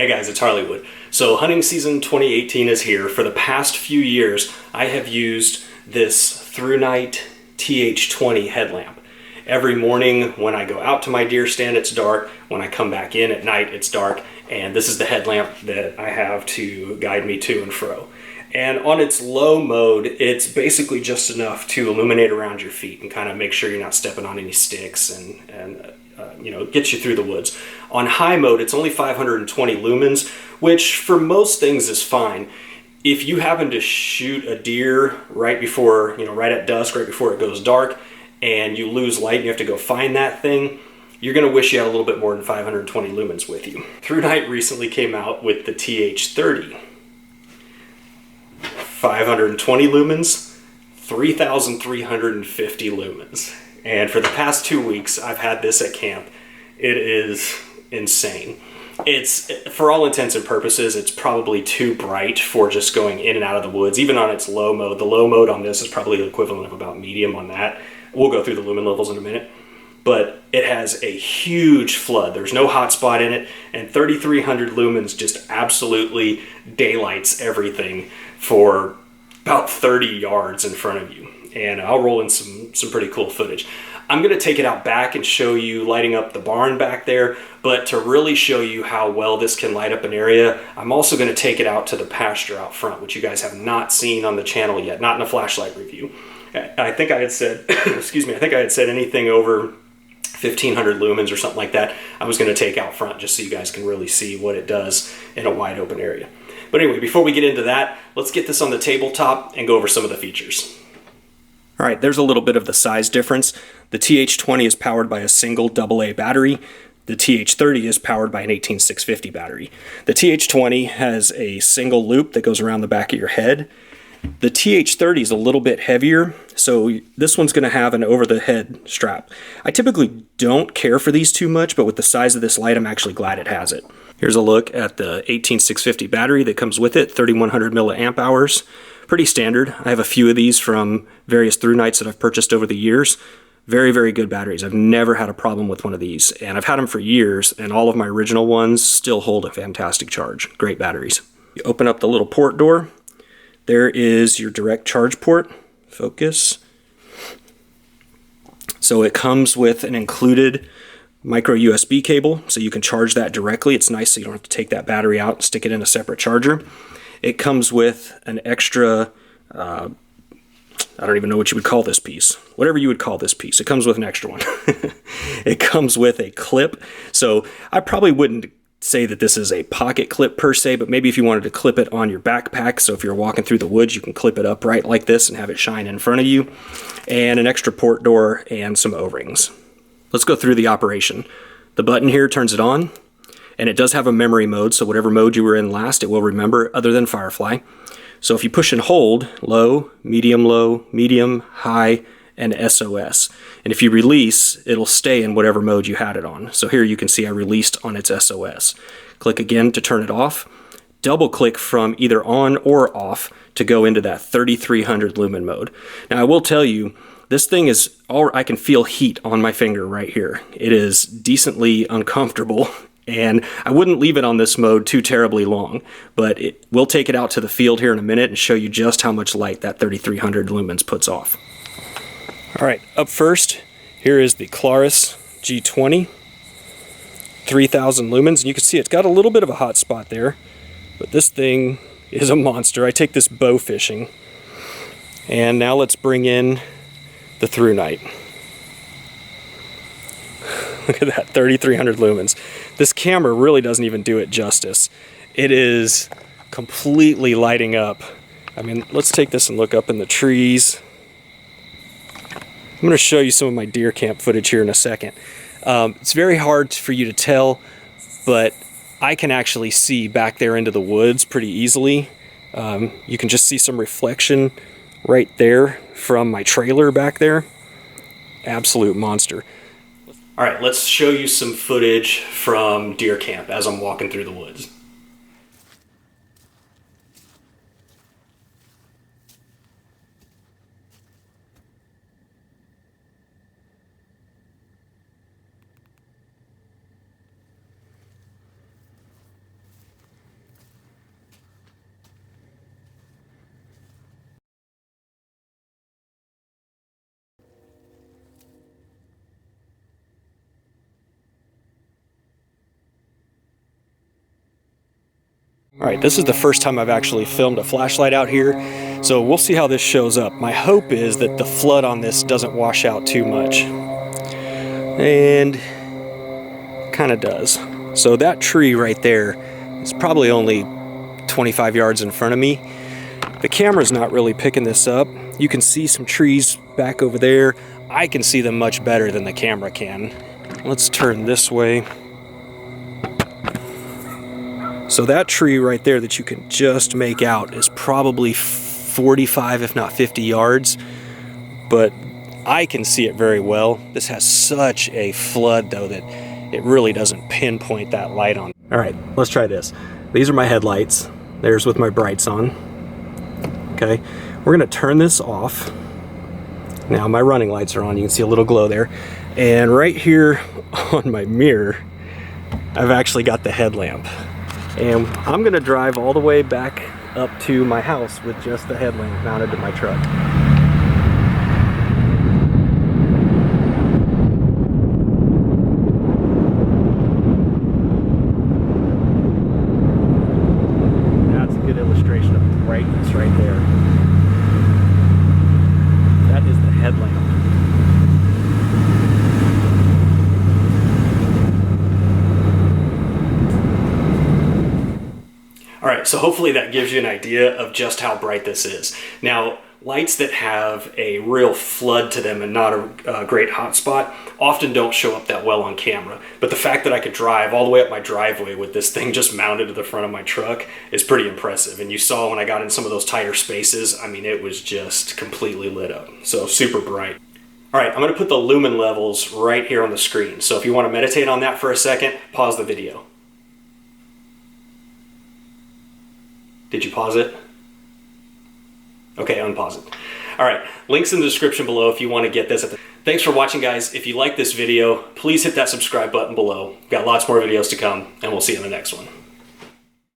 Hey guys, it's Hollywood. So hunting season 2018 is here. For the past few years, I have used this Thrunite TH30 headlamp. Every morning when I go out to my deer stand, it's dark. When I come back in at night, it's dark. And this is the headlamp that I have to guide me to and fro. And on its low mode, it's basically just enough to illuminate around your feet and kind of make sure you're not stepping on any sticks and gets you through the woods. On high mode, it's only 520 lumens, which for most things is fine. If you happen to shoot a deer right before, right at dusk, right before it goes dark, and you lose light and you have to go find that thing, you're going to wish you had a little bit more than 520 lumens with you. Thrunite recently came out with the TH30. 520 lumens, 3,350 lumens. And for the past 2 weeks, I've had this at camp. It is insane. It's, for all intents and purposes, it's probably too bright for just going in and out of the woods, even on its low mode. The low mode on this is probably the equivalent of about medium on that. We'll go through the lumen levels in a minute. But it has a huge flood. There's no hot spot in it, and 3,300 lumens just absolutely daylights everything for about 30 yards in front of you. And I'll roll in some pretty cool footage. I'm going to take it out back and show you lighting up the barn back there, but to really show you how well this can light up an area, I'm also going to take it out to the pasture out front, which you guys have not seen on the channel yet, not in a flashlight review. I think I had said, excuse me, I think I had said anything over 1,500 lumens or something like that, I was going to take out front just so you guys can really see what it does in a wide open area. But anyway, before we get into that, let's get this on the tabletop and go over some of the features. All right, there's a little bit of the size difference. The TH20 is powered by a single AA battery. The TH30 is powered by an 18650 battery. The TH20 has a single loop that goes around the back of your head. The TH30 is a little bit heavier, so this one's going to have an over-the-head strap. I typically don't care for these too much, but with the size of this light, I'm actually glad it has it. Here's a look at the 18650 battery that comes with it, 3,100 milliamp hours. Pretty standard. I have a few of these from various Thrunites that I've purchased over the years. Very, very good batteries. I've never had a problem with one of these, and I've had them for years, and all of my original ones still hold a fantastic charge. Great batteries. You open up the little port door. There is your direct charge port. Focus. So it comes with an included micro USB cable, so you can charge that directly. It's nice so you don't have to take that battery out and stick it in a separate charger. It comes with an extra, I don't even know what you would call this piece. Whatever you would call this piece, it comes with an extra one. It comes with a clip, so I probably wouldn't say that this is a pocket clip per se, but maybe if you wanted to clip it on your backpack, so if you're walking through the woods, you can clip it upright like this and have it shine in front of you, and an extra port door and some O-rings. Let's go through the operation. The button here turns it on, and it does have a memory mode, so whatever mode you were in last, it will remember, other than Firefly. So if you push and hold, low, medium, high, and SOS. And if you release, it'll stay in whatever mode you had it on. So here you can see I released on its SOS. Click again to turn it off. Double click from either on or off to go into that 3,300 lumen mode. Now I will tell you, this thing is, I can feel heat on my finger right here. It is decently uncomfortable, and I wouldn't leave it on this mode too terribly long, but we'll take it out to the field here in a minute and show you just how much light that 3,300 lumens puts off. All right, up first, here is the Claris G20, 3,000 lumens, and you can see it's got a little bit of a hot spot there, but this thing is a monster. I take this bow fishing, and now let's bring in the Thrunite. Look at that, 3,300 lumens. This camera really doesn't even do it justice. It is completely lighting up. I mean, let's take this and look up in the trees. I'm going to show you some of my deer camp footage here in a second. It's very hard for you to tell, but I can actually see back there into the woods pretty easily. You can just see some reflection right there from my trailer back there. Absolute monster. All right, let's show you some footage from deer camp as I'm walking through the woods. All right, this is the first time I've actually filmed a flashlight out here, so we'll see how this shows up. My hope is that the flood on this doesn't wash out too much. And kind of does. So that tree right there is probably only 25 yards in front of me. The camera's not really picking this up. You can see some trees back over there. I can see them much better than the camera can. Let's turn this way. So that tree right there that you can just make out is probably 45, if not 50 yards, but I can see it very well. This has such a flood though that it really doesn't pinpoint that light on. All right, let's try this. These are my headlights. There's with my brights on. Okay, we're gonna turn this off. Now my running lights are on, you can see a little glow there. And right here on my mirror, I've actually got the headlamp. And I'm gonna drive all the way back up to my house with just the headlamp mounted to my truck. That's a good illustration of brightness right there. That is the headlamp. All right, so hopefully that gives you an idea of just how bright this is. Now, lights that have a real flood to them and not a great hotspot often don't show up that well on camera. But the fact that I could drive all the way up my driveway with this thing just mounted to the front of my truck is pretty impressive. And you saw when I got in some of those tighter spaces, I mean, it was just completely lit up. So super bright. All right, I'm gonna put the lumen levels right here on the screen. So if you wanna meditate on that for a second, pause the video. Did you pause it? Okay, unpause it. All right, links in the description below if you want to get this. Thanks for watching, guys. If you like this video, please hit that subscribe button below. Got lots more videos to come, and we'll see you in the next one.